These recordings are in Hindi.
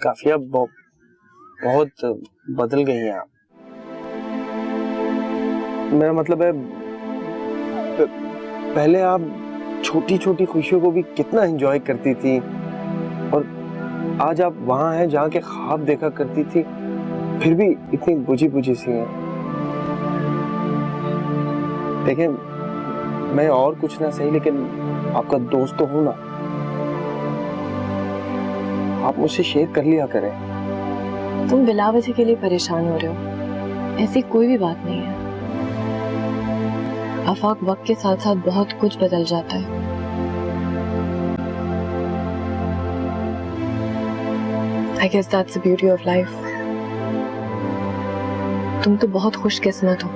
काफिया बहुत बदल गई हैं आप। मेरा मतलब है पहले आप छोटी छोटी खुशियों को भी कितना एंजॉय करती थी, और आज आप वहां हैं जहाँ के ख्वाब देखा करती थी, फिर भी इतनी बुझी बुझी सी हैं। देखिए, मैं और कुछ ना सही, लेकिन आपका दोस्त तो हूं ना। आप मुझसे शेयर कर लिया करें। तुम बिला वजह के लिए परेशान हो रहे हो, ऐसी कोई भी बात नहीं है। आफाक, वक्त के साथ साथ बहुत कुछ बदल जाता है। I guess that's the beauty of life. तुम तो बहुत खुशकिस्मत हो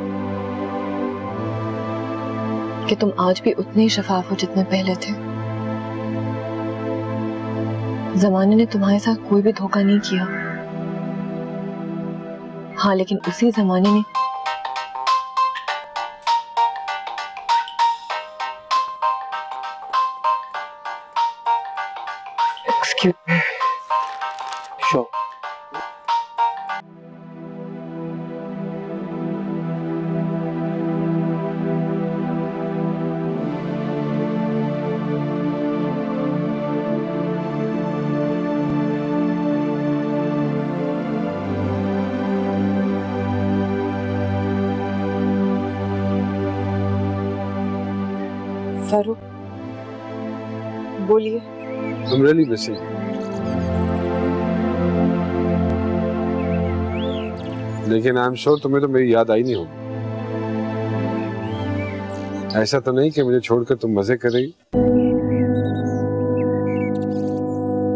कि तुम आज भी उतने ही शफाफ हो जितने पहले थे। जमाने ने तुम्हारे साथ कोई भी धोखा नहीं किया। हाँ, लेकिन उसी जमाने ने एक्सक्यूज मी। श्योर। फारूक, बोलिए। I'm really missing. लेकिन आई एम श्योर तुम्हें तो मेरी याद आई नहीं होगी। ऐसा तो नहीं कि मुझे छोड़कर तुम मजे कर रही।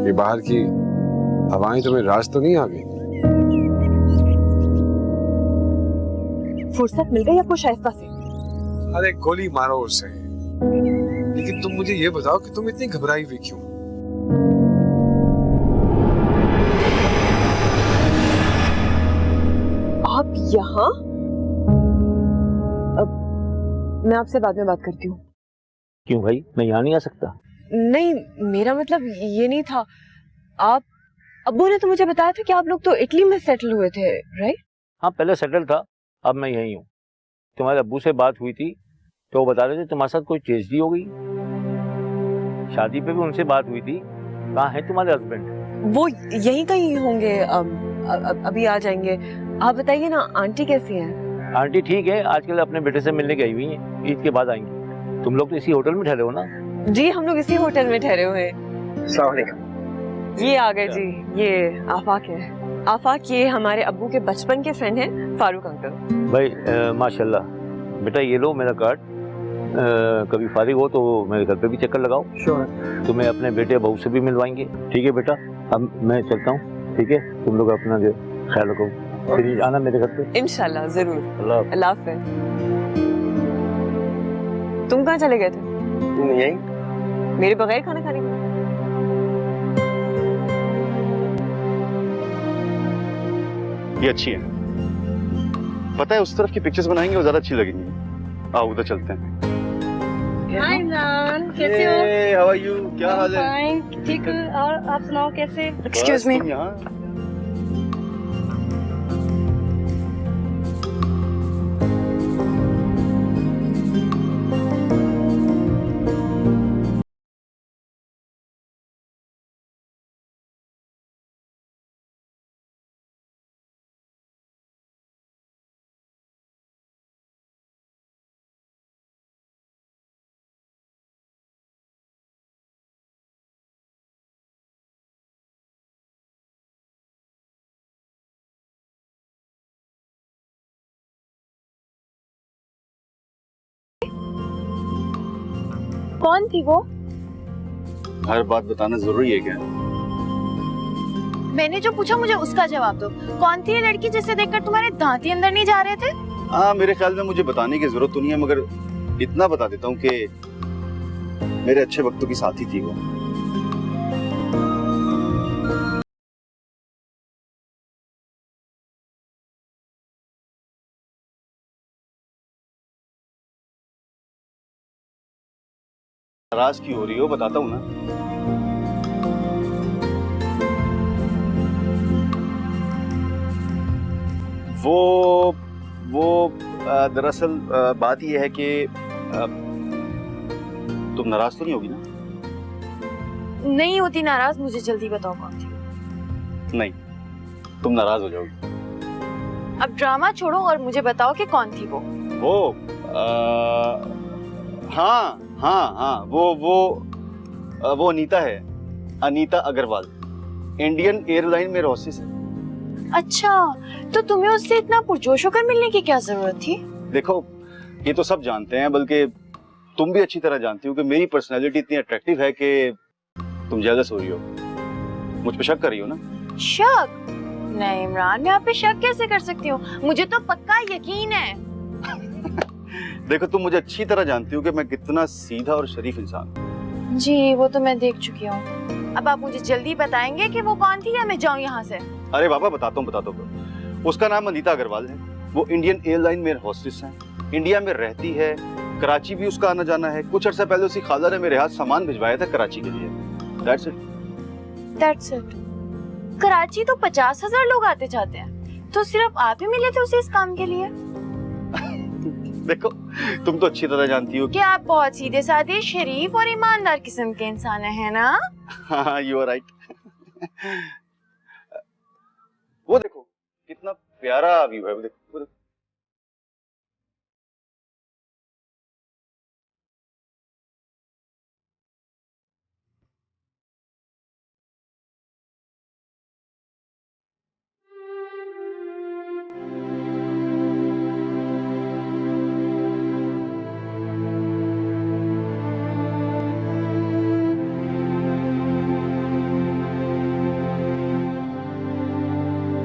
ये बाहर की हवाएं तुम्हें राज तो नहीं आ गई? फुर्सत मिल गई आपको शाइस्ता से? अरे गोली मारो उसे। लेकिन तुम मुझे ये बताओ कि तुम इतनी घबराई हुई क्यों? आप यहाँ? मैं आपसे बाद में बात करती हूँ। क्यों भाई, मैं यहाँ नहीं आ सकता? नहीं, मेरा मतलब ये नहीं था। आप अब्बू ने तो मुझे बताया था कि आप लोग तो इटली में सेटल हुए थे, राइट? हाँ, पहले सेटल था, अब मैं यहीं हूँ। तुम्हारे अब्बू से बात हुई थी तो वो बता रहे थे तुम्हारे साथ कोई ट्रेजेडी हो गई। शादी पे भी उनसे बात हुई थी। कहाँ है तुम्हारे हस्बैंड? वो यहीं कहीं होंगे, अभी आ जाएंगे। आप बताइए ना, आंटी कैसी हैं? आंटी ठीक है, आजकल अपने बेटे से मिलने गई हुई हैं, ईद के बाद आएंगी। तुम लोग तो इसी होटल में ठहरे हो ना? जी, हम लोग इसी होटल में ठहरे हुए हैं। अस्सलाम वालेकुम। ये आ गए जी, ये आफाक है। आफाक ये हमारे अब्बू के बचपन के फ्रेंड हैं, फारूक अंकल। भाई माशाल्लाह। बेटा ये लो मेरा कार्ड, कभी फारिग हो तो मेरे घर पे भी चक्कर लगाओ। श्योर। तुम्हें अपने बेटे बहू से भी मिलवाएंगे। ठीक है बेटा, अब मैं चलता हूँ। ठीक है, तुम लोग अपना जो ख्याल रखो, फिर आना मेरे घर पे। इंशाल्लाह जरूर। अल्लाह हाफिज़। तुम कहाँ चले गए थे? यही मेरे बगैर खाना खाने को? ये अच्छी है, पता है उस तरफ की पिक्चर्स बनाएंगे वो ज्यादा अच्छी लगेंगी। आओ उधर चलते हैं। हाय इमरान, कैसे हो? How are you? क्या हाल है? फाइन, ठीक है। और आप सुनाओ कैसे? Excuse me. यहाँ कौन थी वो? हर बात बताना जरूरी है क्या? मैंने जो पूछा मुझे उसका जवाब दो। कौन थी ये लड़की जिसे देखकर तुम्हारे दांत ही अंदर नहीं जा रहे थे? हाँ, मेरे ख्याल में मुझे बताने की जरूरत तो नहीं है, मगर इतना बता देता हूँ कि मेरे अच्छे वक्तों की साथी थी वो। नाराज क्यों हो रही हो? बताता हूँ ना। वो दरअसल बात ये है कि तुम नाराज तो नहीं होगी ना? नहीं होती नाराज, मुझे जल्दी बताओ कौन थी। नहीं, तुम नाराज हो जाओगी। अब ड्रामा छोड़ो और मुझे बताओ कि कौन थी वो। हाँ हाँ हाँ, वो अनीता है, अनीता अग्रवाल, इंडियन एयरलाइन में हॉस्टेस है। अच्छा, तो तुम्हें उससे इतना पुरजोश होकर मिलने की क्या जरूरत थी? देखो, ये तो सब जानते हैं, बल्कि तुम भी अच्छी तरह जानती हो कि मेरी पर्सनैलिटी इतनी अट्रैक्टिव है कि तुम जेलस हो रही हो, मुझ पे शक कर रही हो ना? शक? नहीं इमरान, मैं आप पे शक कैसे कर सकती हूँ? मुझे तो पक्का यकीन है। देखो, तुम मुझे अच्छी तरह जानती हो कि मैं कितना सीधा और शरीफ इंसान हूँ। जी, वो तो मैं देख चुकी हूँ। अब आप मुझे जल्दी बताएंगे कि वो कौन थी या मैं जाऊँ यहाँ से? अरे बाबा, बताता हूँ। उसका नाम अनीता अग्रवाल है, वो इंडियन एयरलाइन में हॉस्टेस है, इंडिया में रहती है, कराची भी उसका आना जाना है। कुछ अर्सा पहले उसकी खाला ने मेरे हाथ सामान भिजवाया था कराची के लिए। That's it. That's it. Karachi तो 50,000 लोग आते जाते हैं, तो सिर्फ आप ही मिले थे उसे इस काम के लिए? देखो, तुम तो अच्छी तरह जानती हो कि आप बहुत सीधे साधे, शरीफ और ईमानदार किस्म के इंसान हैं ना? हाँ, you are right. वो देखो कितना प्यारा व्यू है, वो देखो।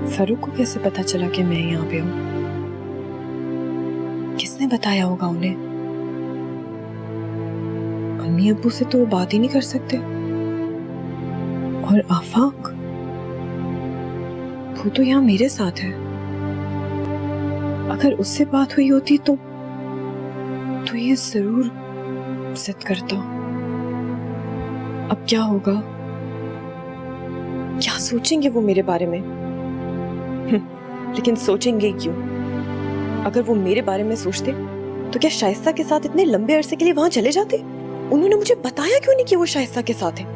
फरूक को कैसे पता चला कि मैं यहाँ पे हूँ? किसने बताया होगा उन्हें? अम्मी अब्बू से तो वो बात ही नहीं कर सकते। और आफाक, वो तो यहाँ मेरे साथ है। अगर उससे बात हुई होती तो ये जरूर जिद करता। अब क्या होगा? क्या सोचेंगे वो मेरे बारे में? लेकिन सोचेंगे क्यों? अगर वो मेरे बारे में सोचते तो क्या शाइस्ता के साथ इतने लंबे अरसे के लिए वहां चले जाते? उन्होंने मुझे बताया क्यों नहीं कि वो शाइस्ता के साथ है?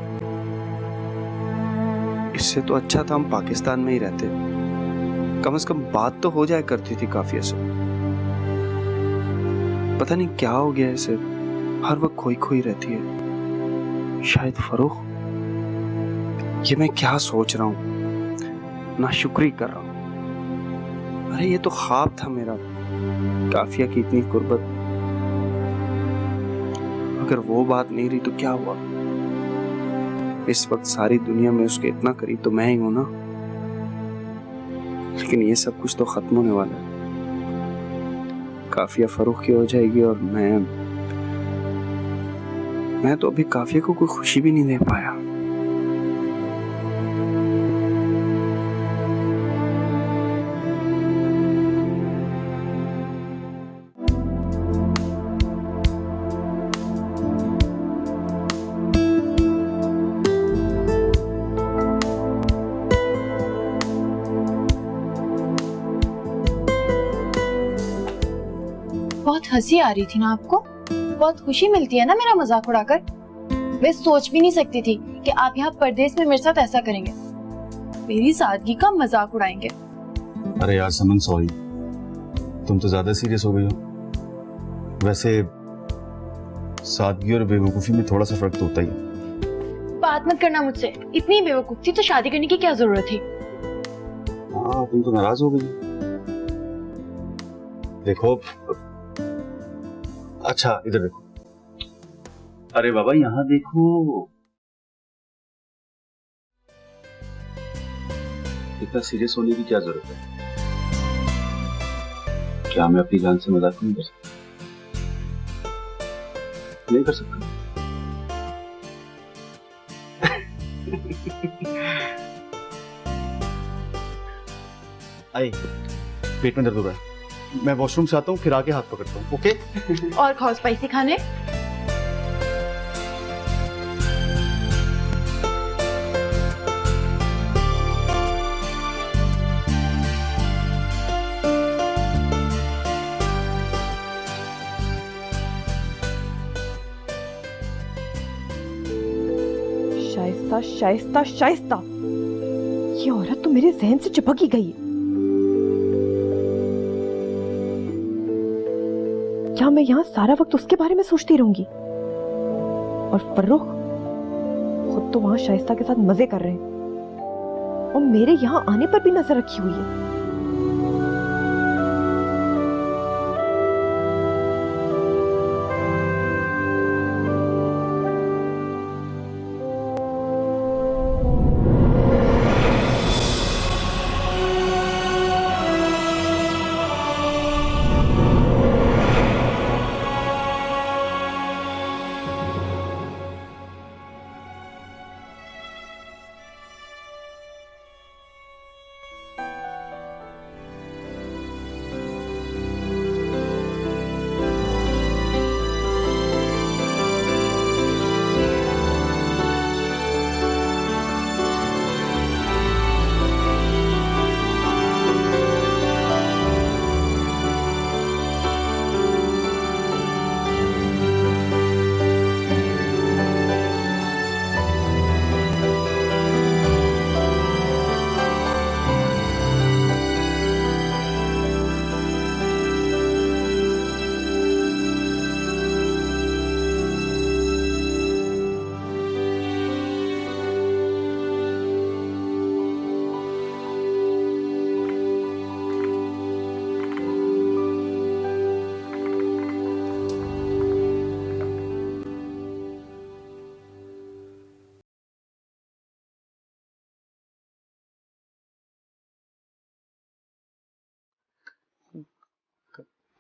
इससे तो अच्छा था हम पाकिस्तान में ही रहते, कम से कम बात तो हो जाया करती थी काफिया से। पता नहीं क्या हो गया इसे, हर वक्त खोई खोई रहती है। शायद फरूख, ये मैं क्या सोच रहा हूँ, नाशुक्री कर रहा हूँ। अरे ये तो ख्वाब था मेरा, काफिया की इतनी कुर्बत। अगर वो बात नहीं रही तो क्या हुआ? इस वक्त सारी दुनिया में उसके इतना करीब तो मैं ही हूं ना। लेकिन ये सब कुछ तो खत्म होने वाला है। काफिया फरूख की हो जाएगी और मैं तो अभी काफिया को कोई खुशी भी नहीं दे पाया। बहुत हंसी आ रही थी ना आपको? बहुत खुशी मिलती है ना मेरा मजाक उड़ाकर? मैं सोच भी नहीं सकती थी कि आप यहाँ परदेश में मेरे साथ ऐसा करेंगे, मेरी सादगी का मजाक उड़ाएंगे। अरे यार समन, सॉरी, तुम तो ज्यादा सीरियस हो गई हो। वैसे सादगी और बेवकूफी में थोड़ा सा फर्क तो होता ही है। बात मत करना मुझसे, इतनी बेवकूफ थी तो शादी करने की क्या जरूरत थी? हाँ, तुम तो नाराज हो गई। देखो, अच्छा इधर देखो। अरे बाबा, यहाँ देखो। इतना सीरियस होने की क्या जरूरत है? क्या मैं अपनी जान से मजाक नहीं कर सकता? नहीं कर सकता। आई, पेट में दर्द हो रहा है, मैं वॉशरूम से आता हूँ, फिर आके हाथ पकड़ता हूँ। ओके? और खाओ स्पाइसी खाने। शाइस्ता शाइस्ता, ये औरत तो मेरे जहन से चिपक ही गई है। क्या मैं यहाँ सारा वक्त उसके बारे में सोचती रहूंगी? और फर्रुख खुद तो वहां शाइस्ता के साथ मजे कर रहे हैं और मेरे यहाँ आने पर भी नजर रखी हुई है।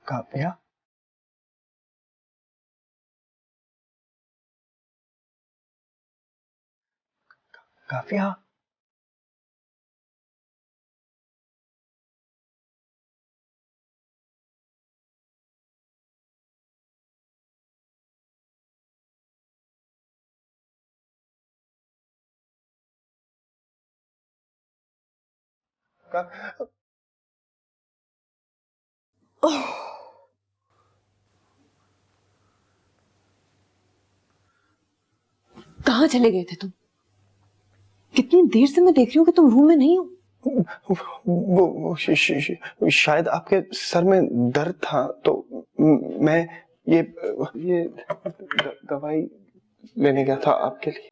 काव्या, काव्या, कहाँ चले गए थे तुम? कितनी देर से मैं देख रही हूँ कि तुम रूम में नहीं हो। शायद आपके सर में दर्द था तो मैं ये दवाई लेने गया था आपके लिए।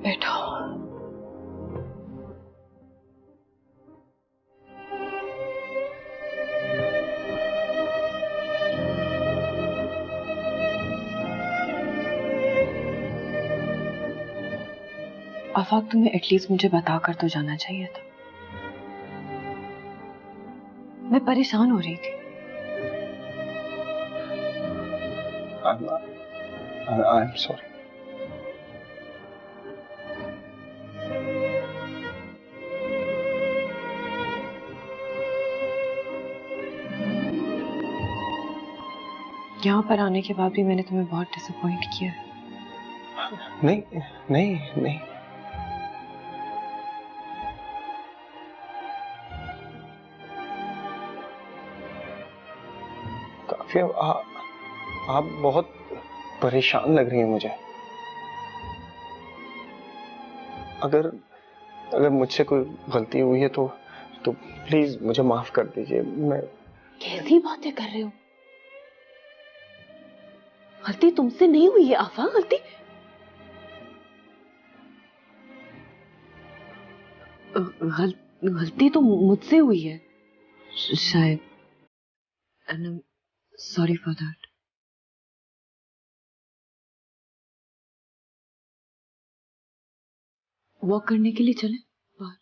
बैठो। आफाक, तुम्हें एटलीस्ट मुझे बताकर तो जाना चाहिए था। मैं परेशान हो रही थी। I'm sorry. यहाँ पर आने के बाद भी मैंने तुम्हें बहुत डिसअपॉइंट किया है। नहीं नहीं नहीं, काफी आप बहुत परेशान लग रही हैं मुझे। अगर अगर मुझसे कोई गलती हुई है तो प्लीज मुझे माफ कर दीजिए। मैं कैसी बातें कर रहे हो? गलती तुमसे नहीं हुई है आफा। गलती तो मुझसे हुई है शायद। And I am sorry for that. Walk करने के लिए चले बाहर?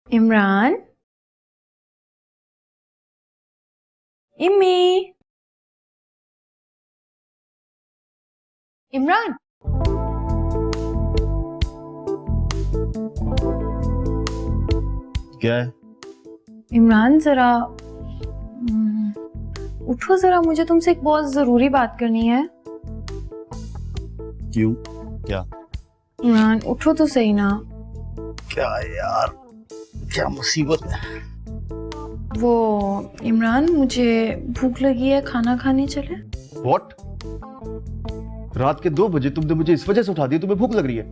इमरान, इम्मी, इमरान, क्या है? इमरान जरा उठो जरा, मुझे तुमसे एक बहुत जरूरी बात करनी है। क्यों? इमरान उठो तो सही ना। क्या यार, क्या मुसीबत है? वो इमरान, मुझे भूख लगी है, खाना खाने चले? What? रात के 2 बजे तुमने मुझे इस वजह से उठा दिया, तुम्हें भूख लग रही है?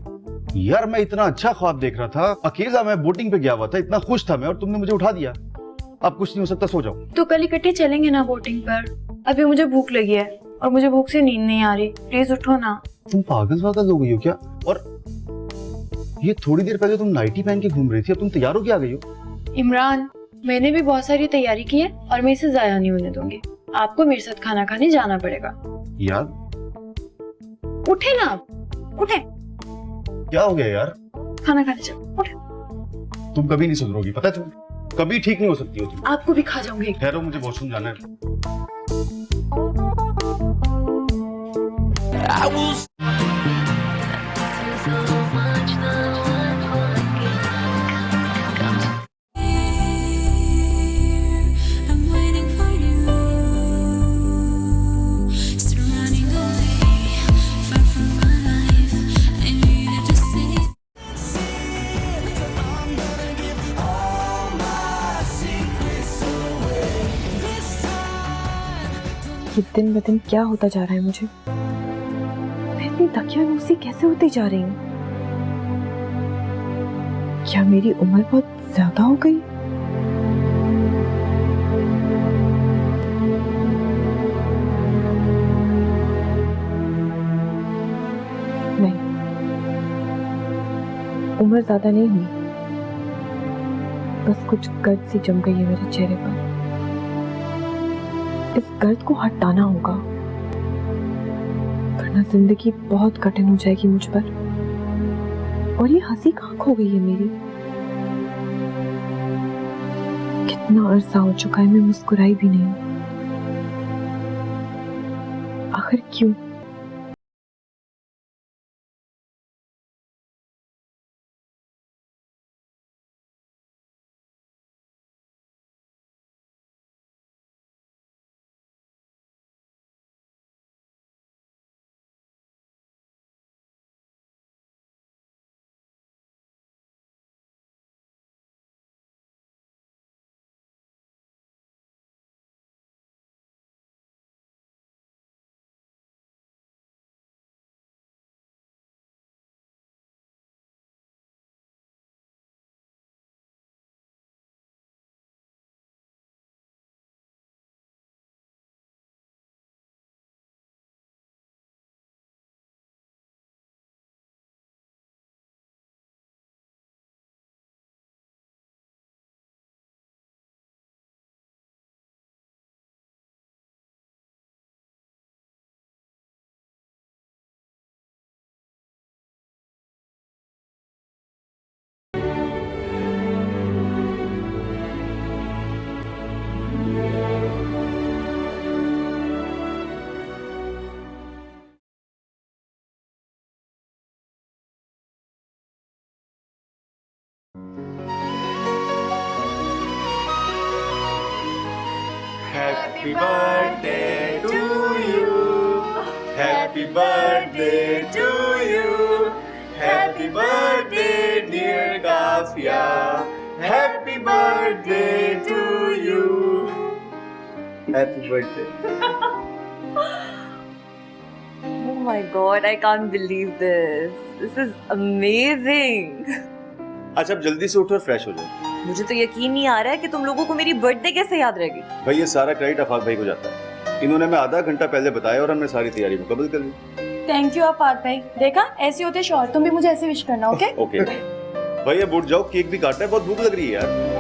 यार मैं इतना अच्छा ख्वाब देख रहा था, अकेला मैं बोटिंग पे गया हुआ था, इतना खुश था मैं, और तुमने मुझे उठा दिया। अब कुछ नहीं हो सकता, सो जाओ। तो कल इकट्ठे चलेंगे ना बोटिंग पर? अभी मुझे भूख लगी है और मुझे भूख से नींद नहीं आ रही, प्लीज उठो ना। तुम पागल वागल हो गई हो क्या? और ये थोड़ी देर पहले तुम नाइटी पहन के घूम रही थी, अब तुम तैयार होके आ गई हो? इमरान, मैंने भी बहुत सारी तैयारी की है और मैं इसे जाया नहीं होने दूंगी। आपको मेरे साथ खाना खाने जाना पड़ेगा। यार उठे ना आप, उठे। क्या हो गया यार? खाना खाने चलो, उठे। तुम कभी नहीं सुधरोगी, पता है? तुम कभी ठीक नहीं हो सकती हो तुम। आपको भी खा जाऊंगी। ठहरो, मुझे वॉशरूम जाना है। I'm waiting for you, still running away, far from my life. I needed to say. I'm gonna give all my secrets away this time. ये दिन ब दिन क्या होता जा रहा है मुझे? मैं इतनी दकियानूसी कैसे होती जा रही हूँ? क्या मेरी उम्र बहुत ज्यादा हो गई? नहीं, उम्र ज्यादा नहीं हुई, बस कुछ गर्द सी जम गई है मेरे चेहरे पर। इस गर्द को हटाना होगा, वरना जिंदगी बहुत कठिन हो जाएगी मुझ पर। और ये हंसी कहाँ खो गई है मेरी? कितना अरसा हो चुका है मैं मुस्कुराई भी नहीं। आखिर क्यों? Happy birthday to you. Happy birthday to you. Happy birthday, dear Gafia. Happy birthday to you. Happy birthday. Oh my god, I can't believe this. This is amazing. अच्छा अब जल्दी से उठो और फ्रेश हो जाओ। मुझे तो यकीन नहीं आ रहा है कि तुम लोगों को मेरी बर्थडे कैसे याद रहेगी। भाई ये सारा क्रेडिट अफाक भाई को जाता है। इन्होंने मैं आधा घंटा पहले बताया और हमने सारी तैयारी मुकम्मल कर ली। थैंक यू आफाक भाई। देखा, ऐसे होते शौहर, तुम भी मुझे ऐसे विश करना, ओके? ओके भाई अब उठ जाओ, केक भी काटना है, बहुत भूख लग रही है यार।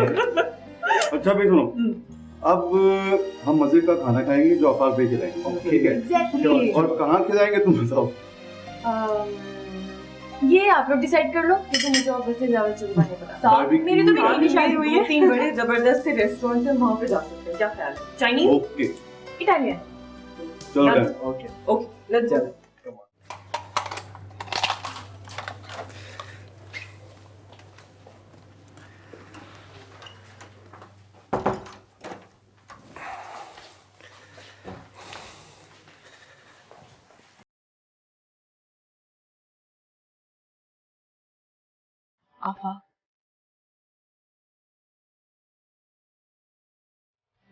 अच्छा भाई सुनो, अब हम मजे का खाना खाएंगे जो आफाक भाई खिलाएंगे, ठीक है? Exactly. और कहाँ खिलाएंगे तुम बताओ? ये आप लोग डिसाइड कर लो, क्योंकि मुझे ऑफिस से ज्यादा चलना नहीं पता। Barbecue मेरी तो मीटिंग की शादी हुई है। 3 बड़े जबरदस्त से रेस्टोरेंट है, वहां पे जा सकते हैं, क्या ख्याल है? Chinese, okay, Italian. चलो Yeah. Done. Okay, let's go. आफा,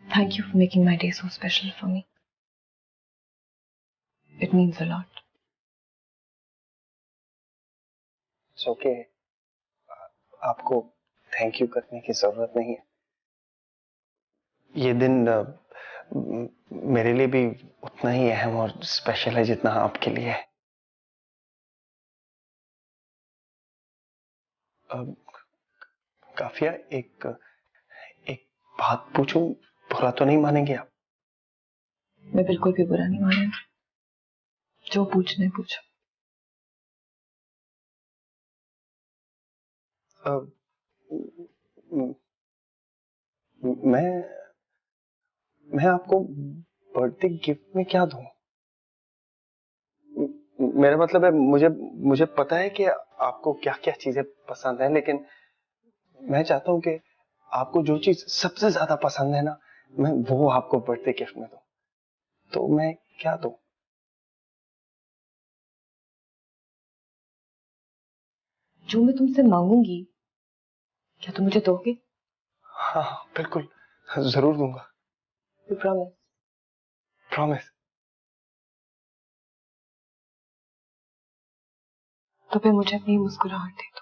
thank you for making my day so special for me. It means a lot. It's okay, आपको थैंक यू करने की जरूरत नहीं है। ये दिन मेरे लिए भी उतना ही अहम और स्पेशल है जितना आपके लिए है। काफिया, एक एक बात पूछूं, बुरा तो नहीं मानेंगे आप? मैं बिल्कुल भी बुरा नहीं माना, जो पूछना है पूछो। म- मैं मैं आपको बर्थडे गिफ्ट में क्या दूं? मेरा मतलब है, मुझे मुझे पता है कि आपको क्या क्या चीजें पसंद है, लेकिन मैं चाहता हूं कि आपको जो चीज सबसे ज्यादा पसंद है ना, मैं वो आपको बर्थडे गिफ्ट में दूं। तो मैं क्या दूं? जो मैं तुमसे मांगूंगी, क्या तुम मुझे दोगे? हाँ बिल्कुल, जरूर दूंगा, यू प्रॉमिस? प्रॉमिस। तो फिर मुझे अपनी मुस्कुराहट दे दो।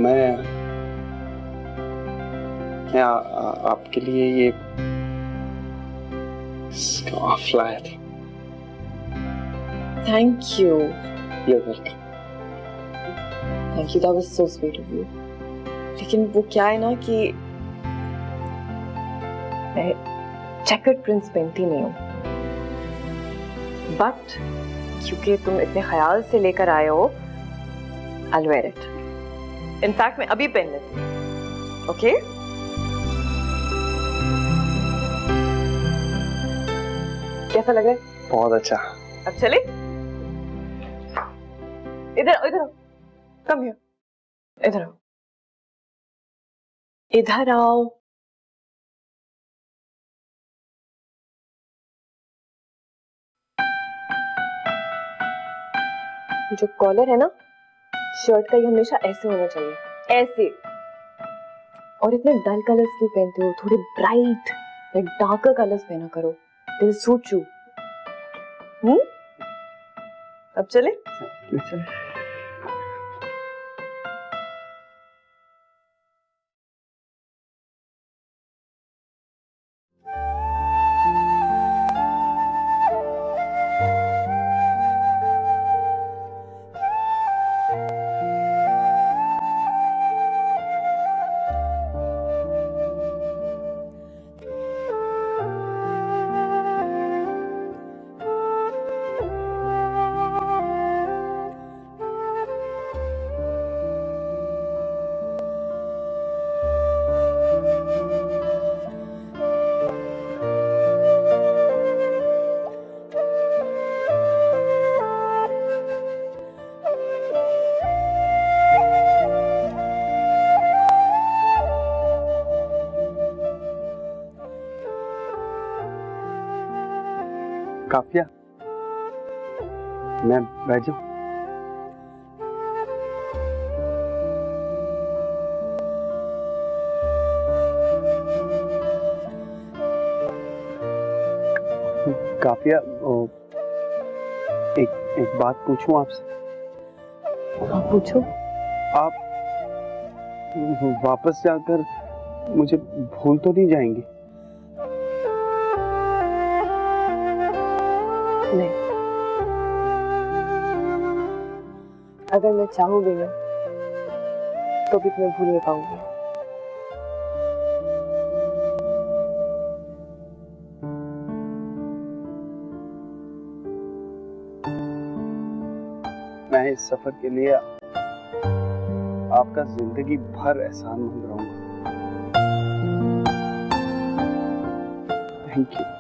मैं आपके लिए ये स्कार्फ लाया था। Thank you. You're welcome. Thank you, that was so sweet of you. लेकिन वो क्या है ना कि मैं चेकर्ड प्रिंस पहनती नहीं हूँ, बट क्योंकि तुम इतने ख्याल से लेकर आए हो, I'll wear it. इनफैक्ट मैं अभी पहन लेती हूँ। ओके? कैसा लग रहा है? बहुत अच्छा। अब चले? इधर इधर आओ, कम हियर, इधर आओ, इधर आओ। जो कॉलर है ना शर्ट का, ये हमेशा ऐसे होना चाहिए, ऐसे। और इतने डल कलर्स क्यों पहनते हो? थोड़े ब्राइट या डार्कर कलर्स पहना करो, दिल सूट यू। अब चले? काफिया, मैं बैठ जाऊं? काफिया, एक बात पूछूं आपसे? हाँ पूछो। आप वापस जाकर मुझे भूल तो नहीं जाएंगे? नहीं, अगर मैं चाहूँ भी ना तो भी तुम्हें भूल नहीं पाऊंगी। मैं इस सफर के लिए आपका जिंदगी भर एहसानमंद रहूंगा। Thank you.